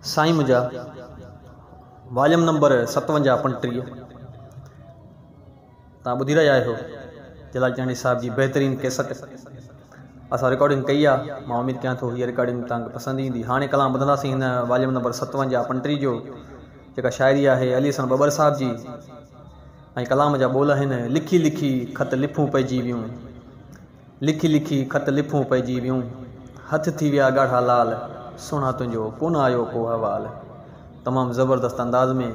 साईं मुंहिंजा volume number 57 35 तव्हां ॿुधी रहिया आहियो जलाल चांडी साहिब जी बहितरीन कैसेट असां रिकॉर्डिंग कई आहे। मां उम्मीद कयां थो हीअ रिकॉर्डिंग तव्हांखे पसंदि ईंदी। हाणे कलाम ॿुधंदासीं हिन वॉल्यूम नंबर 57 35 जो जेका शाइरी आहे अली हसन बबर साहिब जी ऐं कलाम जा ॿोल आहिनि। लिखी लिखी ख़त लिफूं पइजी वियूं, लिखी लिखी ख़त लिफूं पइजी वियूं, हथ थी विया ॻाढ़ा लाल, सुहिणा तुंहिंजो कोन आयो को हवाल। तमामु ज़बरदस्त अंदाज़ में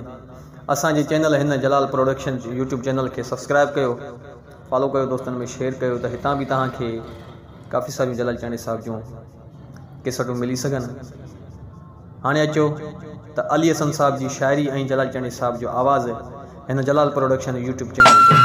असांजे चैनल हिन जलाल प्रोडक्शन यूट्यूब चैनल खे सब्सक्राइब कयो, फॉलो कयो, दोस्तनि में शेयर कयो त हितां बि तव्हांखे काफ़ी सारियूं जलाल चांडी साहिब जूं कैसेटूं मिली सघनि। हाणे अचो त अली हसन साहिब जी शाइरी ऐं जलाल चांडी साहिब जो आवाज़ हिन जलाल प्रोडक्शन यूट्यूब चैनल ते।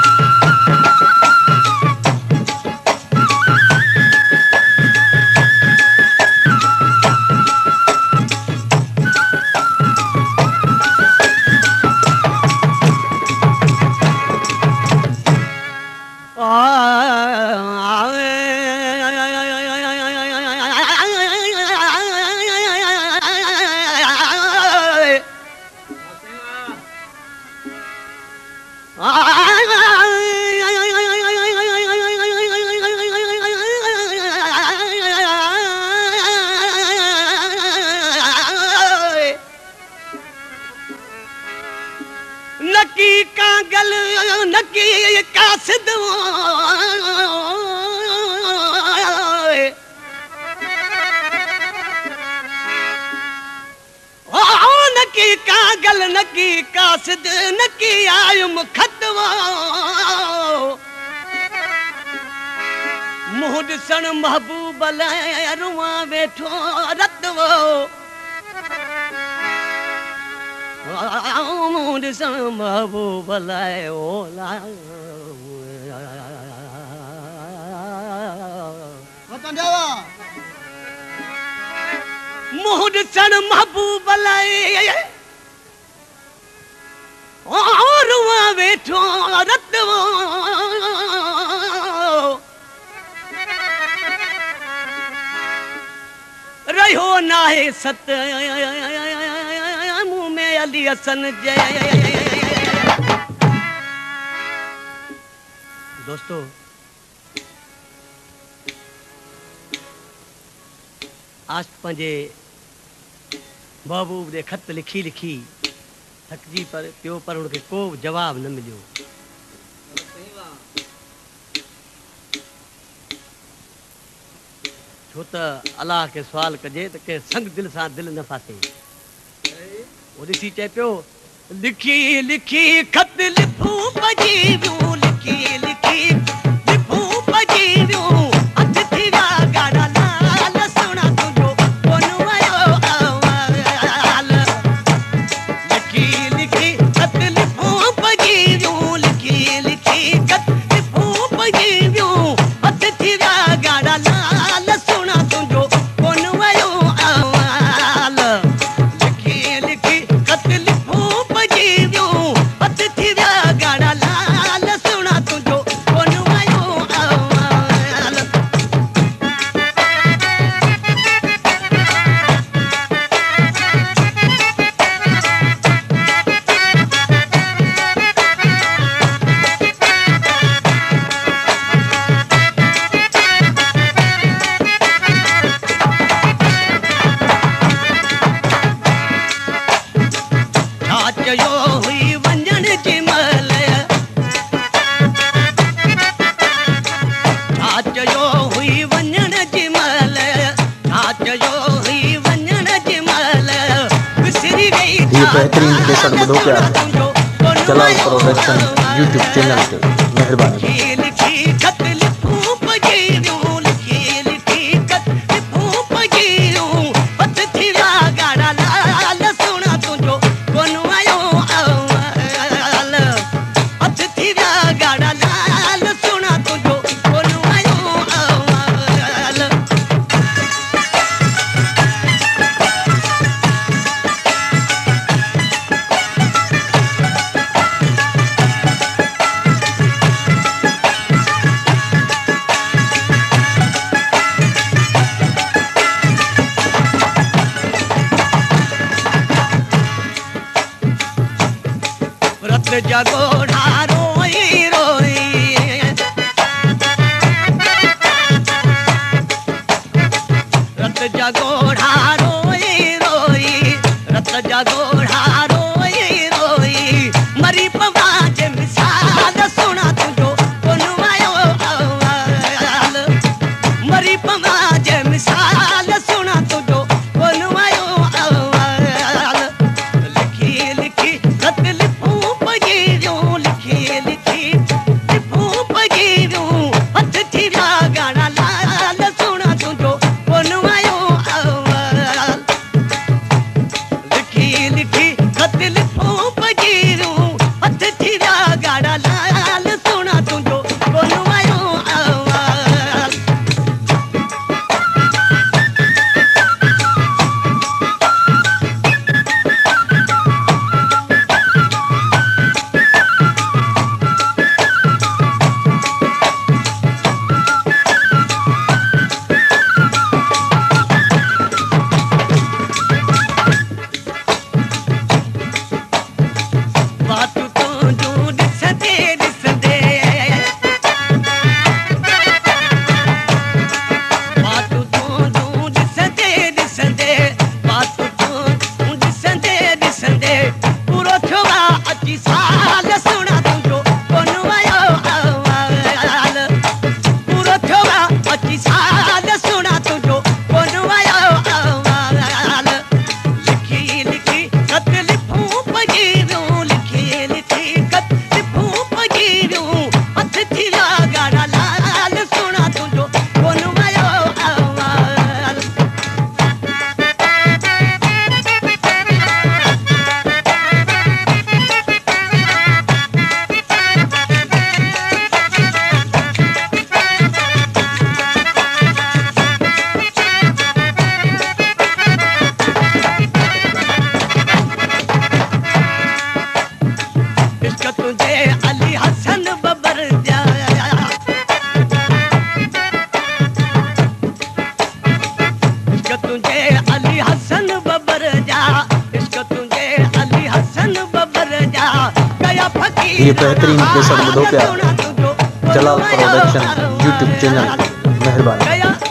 नकी कागल नकी कासिद नकी कागल नकी कासिद नकी आयुम खतवा मुंह ॾिसण महबूब लाइ रुआ वेठो रतवो महबूब लाइ मुंह ॾिसण महबूब लाइ रुआ वेठो रतवो रहियो नाहे सत मुंह में अली हसन जय। दोस्तों आज पंहिंजे महबूब दे खत लिखी लिखी थकजी पियो पर उनखे को जवाब न मिलियो। छो त अलाह के सवाल कजे त के संग दिल सां दिल न फासे। वो ॾिसी चए पियो लिखी लिखी खत लिखूं पइजी वियूं, लिखी लिखी लिखूं पइजी वियूं, हथ थी विया ॻाढ़ा लाल, सुहिणा तुंहिंजो कोन आयो अवाल। लिखी लिखी खत लिखूं पइजी वियूं, लिखी लिखी खत लिखूं पइजी वियूं, हथ थी विया ॻाढ़ा लाल, सुहिणा तुंहिंजो कोन आयो अवाल। लिखी लिखी खत लिखूं पइजी वियूं, हथ थी विया ॻाढ़ा लाल, सुहिणा तुंहिंजो कोन आयो अवाल। छा चयो हुई वञण जी महिल, छा चयो हुई वञण जी महिल, छा चयो हुई वञण जी महिल, विसरी वई ये बेहतरीन कैसेट ॿुधो पिया जलाल प्रोडक्शन यूट्यूब चैनल ते। महिरबानी। लिखी लिखी खत लिखूं पइजी वियूं, लिखी लिखी खत लिखूं पइजी वियूं, हथ थी विया ॻाढ़ा लाल, सुहिणा तुंहिंजो कोन आयो अवाल। हथ थी विया ॻाढ़ा लाल, सुहिणा तुंहिंजो कोन आयो अवाल। रत जगोड़ा रोई रोई रत जगोड़ा रोई रोई रत जगोड़ा रोई रोई मरी पवा जे मिसाल सुना तुझो कोनु आयो अवाल मरी पवा जे मिसाल सुना तुझो कोनु आयो अवाल लिखी लिखी खत लिखूं पजीरूं लिखी लिखी लिखूं पजीरूं हथ थी विया गाना लाल सुना तुझो कोनु आयो अवाल लिखी लिखी खत लिखूं पजीरूं हथ थी विया गाना लाल सुना तुझो कोनु आयो अवाल बातू तो जो दिसंदे दिसंदे बातू तो जो दिसंदे दिसंदे बातू तो दिसंदे दिसंदे पूरो छोवा अची साल सुना तुझो कोनु आयो अवाल पूरो छोवा अची साल सुना तुझो कोनु आयो अवाल लिखी लिखी खत लिखूं पजीरूं लिखी लिखी खत लिखूं पजीरूं हथ थी विया गाना लाल सुना तुझो कोनु आयो अवाल इश्क तुझे अली हसन बबर जा इश्क तुझे अली हसन बबर जा इश्क तुझे अली हसन बबर जा गया फकीर ये बेहतरीन केसर ॿुधो पिया जलाल प्रोडक्शन यूट्यूब चैनल महिरबानी।